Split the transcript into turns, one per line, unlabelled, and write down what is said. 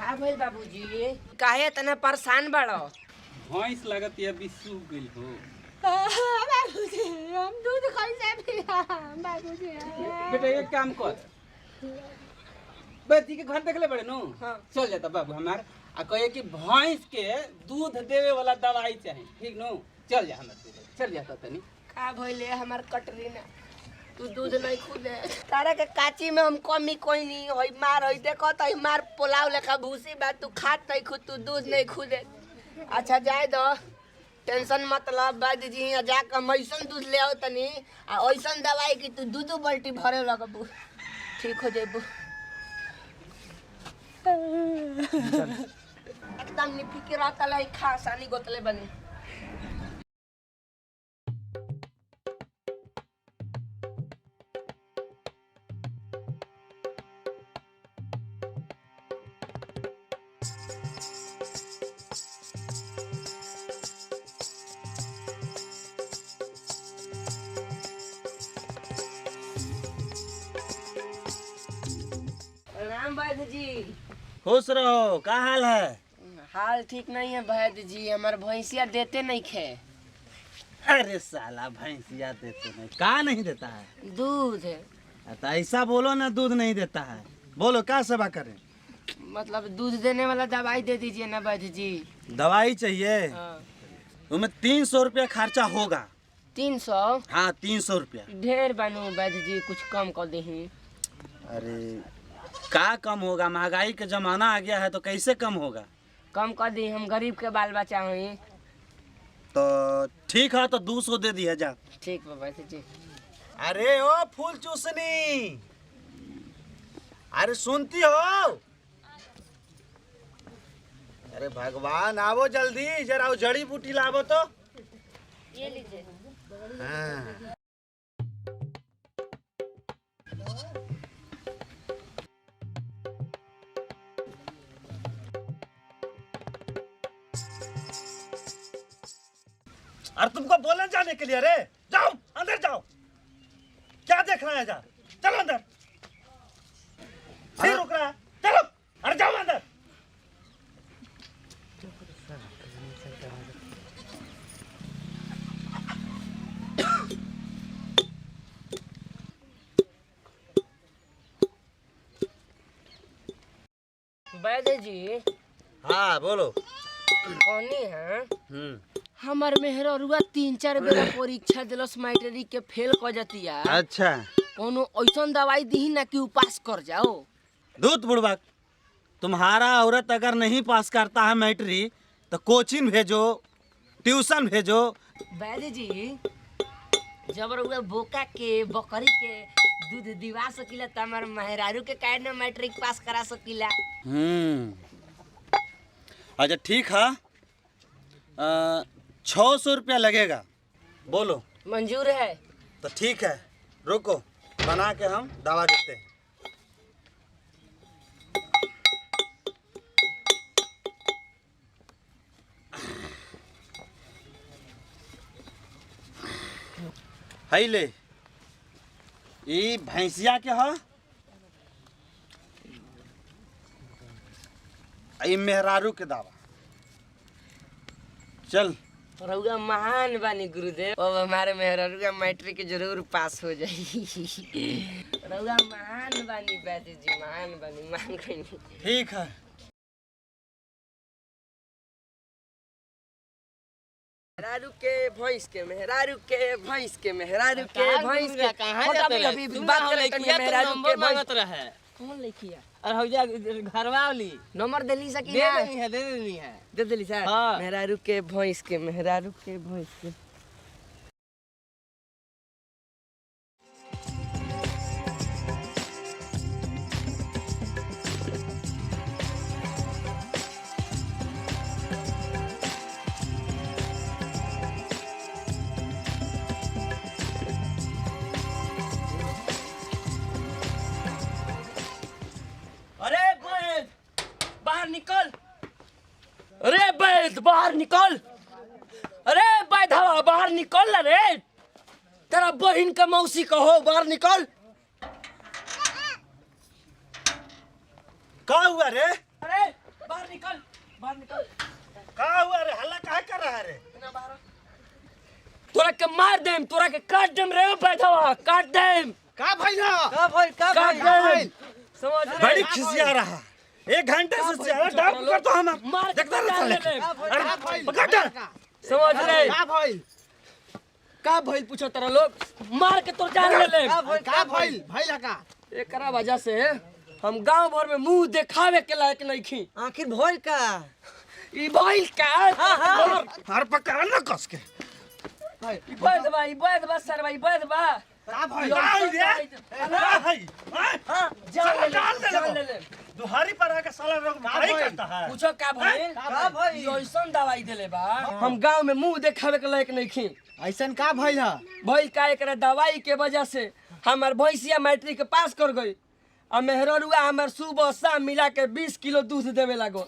का भइल बाबूजी? काहे इतना परेशान बड़ो?
भैंस लगत या बिसू गइल हो।
बाबूजी हम दूध कैसे पिया बाबूजी?
बेटा एक काम कर, बेटी के घर देखले बड़े नु।
हाँ।
चल जाता बाबू हमार आ कहे कि भैंस के दूध देवे वाला दवाई चाहिए, ठीक नु? चल जा हमर चल जाता तनी।
का भइले हमार कटरीना? तू दूध नहीं खुदे तारा के काची में हम कमी कोई नहीं होई मार होई देखो तो मार पोलाव लेखा भूसी बा तू खात नहीं खुद तू दूध नहीं खुदे। अच्छा जाए दो टेंशन मतलब बाद जी जाकर हम ऐसन दूध ले आओ तनी आ ऐसन दवाई की तू दूध बाल्टी भरे लगबू ठीक हो जेबू। एकदम निफिकिर रहता लाई खा सानी गोतले बनी। प्रणाम वैद्य जी।
खुश रहो, का हाल है?
हाल ठीक नहीं है वैद्य जी, हमारे भैंसिया देते नहीं खे।
अरे साला भैंसिया देते नहीं, का नहीं देता है?
दूध
तो ऐसा बोलो ना, दूध नहीं देता है। बोलो क्या सेवा करें?
मतलब दूध देने वाला दवाई दे दीजिए ना वैद्य जी।
दवाई चाहिए?
हाँ।
उसमें 300 रुपया खर्चा होगा।
300?
हाँ 300 रुपया।
ढेर बनू वैद्य जी, कुछ कम कर दही।
अरे का कम होगा? महंगाई का जमाना आ गया है तो कैसे कम होगा?
कम कर दी, हम गरीब के बाल बच्चा हुई।
तो ठीक है, तो 200 दे दिया जा।
ठीक है वैद्य जी।
अरे ओ फूल चूसनी, अरे सुनती हो? अरे भगवान आवो जल्दी, जरा वो जड़ी बूटी लावो तो।
ये लीजिए।
हाँ। अरे तुमको बोले जाने के लिए? अरे जाओ अंदर जाओ, क्या देख रहा है? जा चलो अंदर, फिर रुक रहा है? चलो, अरे जाओ अंदर।
वैद्य जी।
हाँ बोलो।
कौनी है? हमार मेहररुआ 3-4 बेर परीक्षा दिलस मैट्रिक के फेल कर जतिया।
अच्छा,
कोनो ऐसन दवाई दी ना कि पास कर जाओ।
दूध बुड़बक, तुम्हारा औरत अगर नहीं पास करता है मैट्रिक तो कोचिंग भेजो, ट्यूशन भेजो।
वैद्य जी जब रुआ बोका के बकरी के दूध दिवा सकीला त हमार मेहरारू के काहे ना मैट्रिक पास करा सकीला।
अच्छा ठीक है, 600 रुपया लगेगा। बोलो
मंजूर है?
तो ठीक है, रुको बना के हम दवा देते हैं। है ले, ये भैंसिया के है, ये मेहरारू के दावा। चल
रउआ महान बानी गुरुदेव, अब हमारे मेहरारू का मैट्रिक जरूर पास हो जाई। रउआ महान बानी वैद्य जी, महान बानी, मान गई।
ठीक है।
मेहरारू के भैंस के, मेहरारू के भैंस के, मेहरारू के भैंस के।
कहाँ जाते रहे?
अभी बात कर लेते हैं मेहरारू के भैंस
रहे।
कौन लिखिया?
अरे हौजा घरवा वाली
नंबर दे ली सकी
दे
ना?
देनी है, दे देनी है।
दे दिली सर।
हाँ।
मेहरारू के भैंस के, मेहरारू के भैंस के।
अरे बैद बाहर निकल, अरे बैद बाहर निकल, अरे बैद हवा बाहर निकल रे। तेरा बहन का मौसी कहो बाहर निकल।
का हुआ रे?
अरे बाहर निकल बाहर निकल।
का हुआ रे? हल्ला काहे कर रहा है रे?
तोरा के मार देम, तोरा के काट देम रे बैठवा, काट देम,
का भइल ह?
काट देम। समझ ले?
बड़ी खिसिया रहा। 1 घंटे से ज्यादा डाक कर तो हम
मार के
देखता रह
डाल
साले।
दे।
का भइल?
पकड़ दे।
समझ ले?
का भइल?
का भइल पूछो तारा लोग, मार के तो जान ले ले।
का भइल? भइल का?
एकरा वजह से हम गांव भर में मुंह देखावे के लायक नहीं खी।
आखिर भइल का?
ई भइल का?
हर पकड़ ना कस के।
ई बैठ बा सर भाई बैठ बा।
का भइल?
जान ले ले।
दुहारी पर आके साला लोग मारी करता है।
पूछो का भइल?
का भइल?
ई ऐसन दवाई देले बा हम गांव में मुंह देखावे के लायक नहीं खी।
ऐसन का भइल ह?
भइल का एकरा दवाई के वजह से हमार भैंसिया मैट्रिक के पास कर गई। आ मेहररुआ हमार सुबह शाम मिला के 20 किलो दूध देवे लागो।